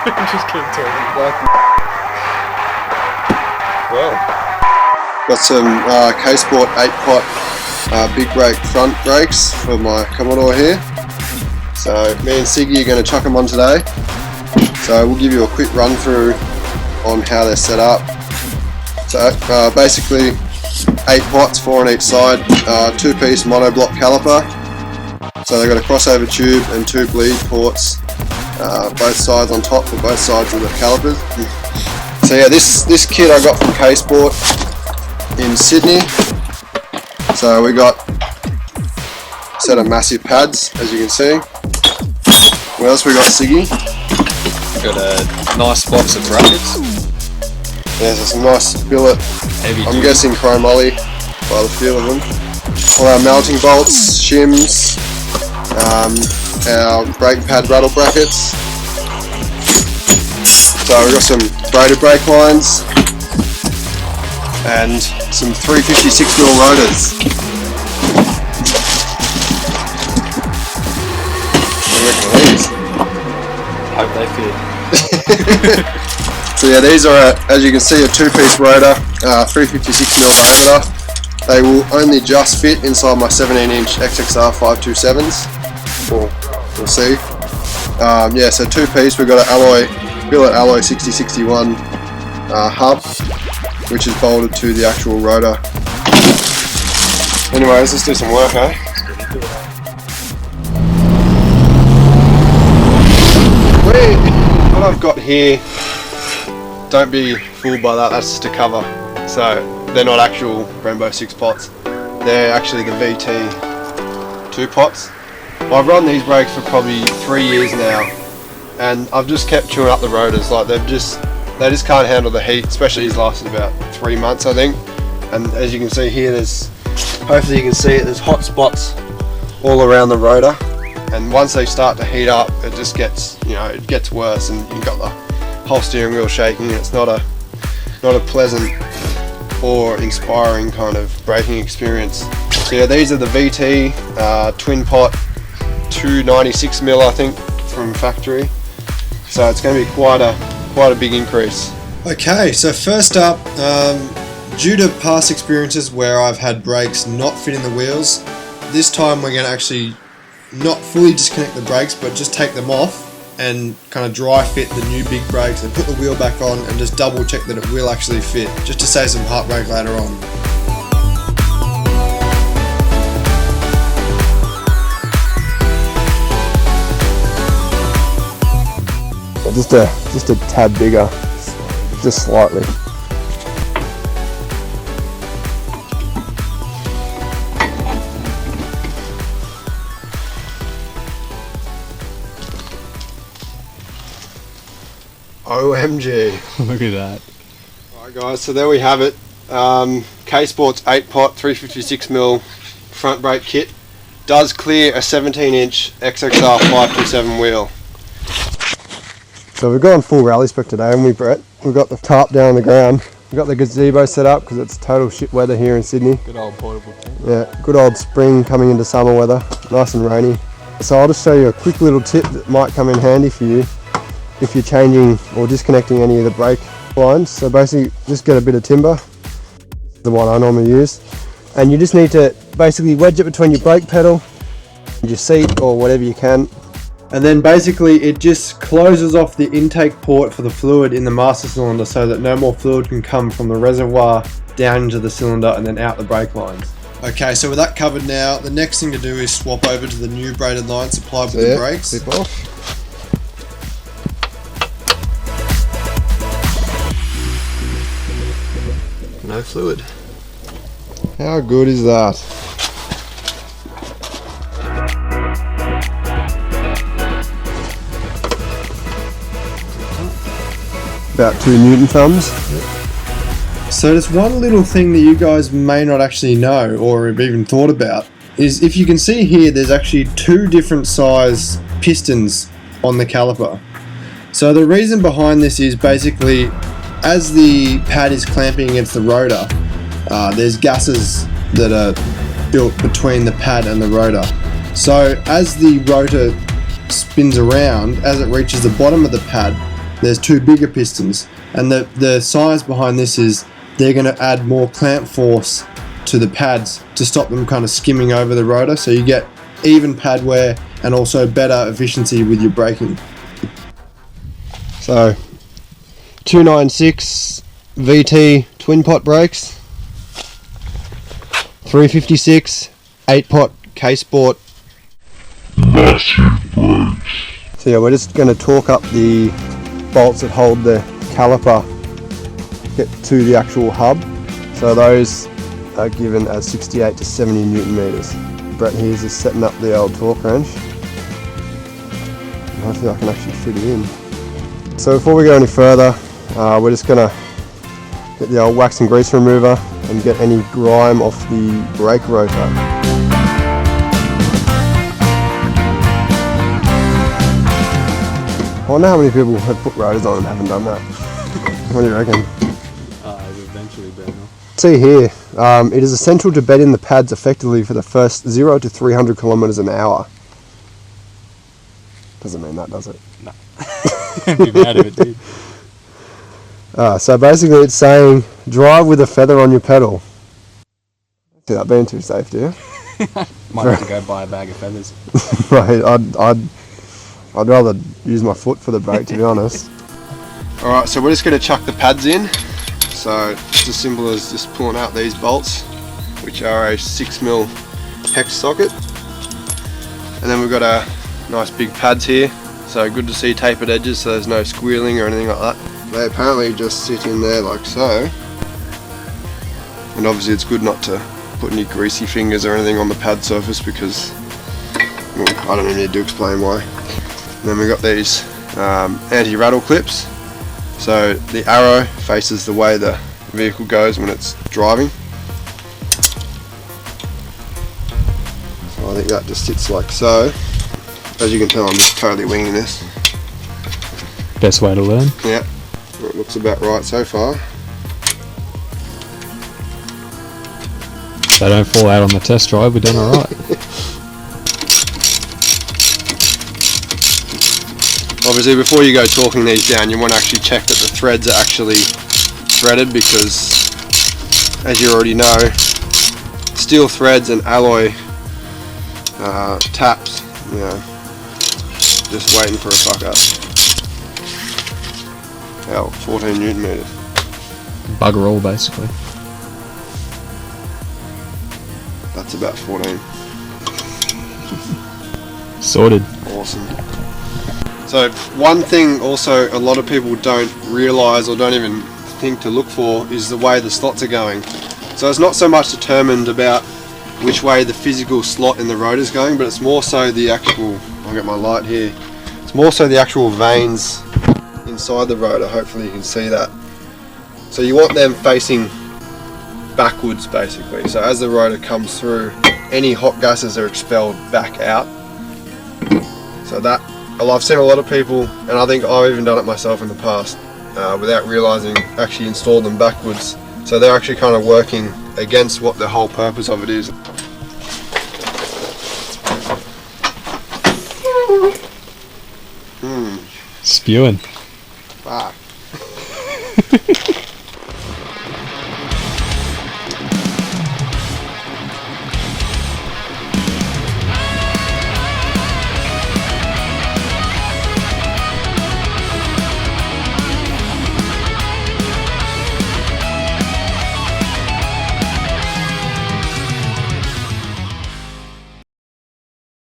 Just keep talking. Well, got some K-Sport 8-pot big brake front brakes for my Commodore here. So me and Siggy are going to chuck them on today. So we'll give you a quick run through on how they're set up. So basically 8 pots, 4 on each side, 2-piece monoblok caliper. So they've got a crossover tube and 2 bleed ports, both sides on top for both sides of the calipers. So yeah, this kit I got from K-Sport in Sydney. So we got a set of massive pads, as you can see. What else we got, Siggy? Got a nice box of brackets. Yeah, so some nice billet. Heavy I'm duty. guessing chromoly by the feel of them. All our mounting bolts, shims, our brake pad rattle brackets. So we've got some braided brake lines and some 356mm rotors. What do you reckon of these? Hope they fit. So yeah, these are, as you can see, a 2-piece rotor, 356mm diameter. They will only just fit inside my 17-inch XXR 527s. We'll see. Yeah, so 2-piece. We've got an billet alloy 6061 hub, which is bolted to the actual rotor. Anyways, let's do some work, eh? What I've got here, don't be fooled by that, that's just a cover. So they're not actual Brembo 6 pots, they're actually the VT 2 pots. I've run these brakes for probably 3 years now, and I've just kept chewing up the rotors. Like they just can't handle the heat, especially these lasted about 3 months, I think. And as you can see here, hopefully you can see it, there's hot spots all around the rotor. And once they start to heat up, it just gets, it gets worse, and you've got the whole steering wheel shaking. It's not a pleasant or inspiring kind of braking experience. So yeah, these are the VT twin pot 296mm, I think, from factory. So it's going to be quite a big increase. Okay, so first up, due to past experiences where I've had brakes not fit in the wheels, this time we're going to actually not fully disconnect the brakes, but just take them off and kind of dry fit the new big brakes and put the wheel back on and just double check that it will actually fit, just to save some heartbreak later on. Just a tad bigger, just slightly. OMG. Look at that. Alright guys, so there we have it. K-Sport's 8-pot 356mm front brake kit does clear a 17-inch XXR 527 wheel. So we've gone full rally spec today, haven't we, Brett? We've got the tarp down on the ground. We've got the gazebo set up because it's total shit weather here in Sydney. Good old portable tent. Yeah, good old spring coming into summer weather. Nice and rainy. So I'll just show you a quick little tip that might come in handy for you if you're changing or disconnecting any of the brake lines. So basically just get a bit of timber, the one I normally use, and you just need to basically wedge it between your brake pedal and your seat or whatever you can, and then basically it just closes off the intake port for the fluid in the master cylinder so that no more fluid can come from the reservoir down into the cylinder and then out the brake lines. Okay, so with that covered now, the next thing to do is swap over to the new braided line supplied with the brakes. Clip off. No fluid. How good is that? About 2 Newton thumbs. So there's one little thing that you guys may not actually know or have even thought about is, if you can see here, there's actually 2 different size pistons on the caliper. So the reason behind this is basically, as the pad is clamping against the rotor, there's gases that are built between the pad and the rotor. So as the rotor spins around, as it reaches the bottom of the pad, there's two bigger pistons, and the size behind this is they're going to add more clamp force to the pads to stop them kind of skimming over the rotor, so you get even pad wear and also better efficiency with your braking. So 296 VT twin pot brakes, 356 8-pot K-Sport massive brakes. So yeah, we're just going to torque up the bolts that hold the caliper get to the actual hub. So those are given as 68 to 70 Newton meters. Brett here's just setting up the old torque wrench. And hopefully I can actually fit it in. So before we go any further, we're just going to get the old wax and grease remover and get any grime off the brake rotor. I wonder how many people have put rotors on and haven't done that. What do you reckon? Eventually better. See here, it is essential to bed in the pads effectively for the first 0 to 300 kilometers an hour. Doesn't mean that, does it? No. I'd be mad if it did. So basically it's saying, drive with a feather on your pedal. See that being too safe, do you? Might have to go buy a bag of feathers. Right, I'd rather use my foot for the brake, to be honest. Alright, so we're just going to chuck the pads in. So it's as simple as just pulling out these bolts, which are a 6mm hex socket. And then we've got our nice big pads here. So good to see tapered edges, so there's no squealing or anything like that. They apparently just sit in there like so. And obviously it's good not to put any greasy fingers or anything on the pad surface because, well, I don't even need to explain why. And then we've got these anti-rattle clips. So the arrow faces the way the vehicle goes when it's driving. So I think that just sits like so. As you can tell, I'm just totally winging this. Best way to learn. Yeah, it looks about right so far. They don't fall out on the test drive, we're done alright. Obviously before you go torquing these down, you want to actually check that the threads are actually threaded, because as you already know, steel threads and alloy taps, you know, just waiting for a fuck up. Hell, 14 Newton meters. Bugger all, basically. That's about 14. Sorted. Awesome. So one thing also a lot of people don't realise or don't even think to look for is the way the slots are going. So it's not so much determined about which way the physical slot in the rotor is going, but it's more so the actual, I'll get my light here, it's more so the actual veins inside the rotor. Hopefully you can see that. So you want them facing backwards basically, so as the rotor comes through, any hot gases are expelled back out. So that, well, I've seen a lot of people, and I think I've even done it myself in the past, without realising, actually install them backwards. So they're actually kind of working against what the whole purpose of it is. Spewing. Fuck.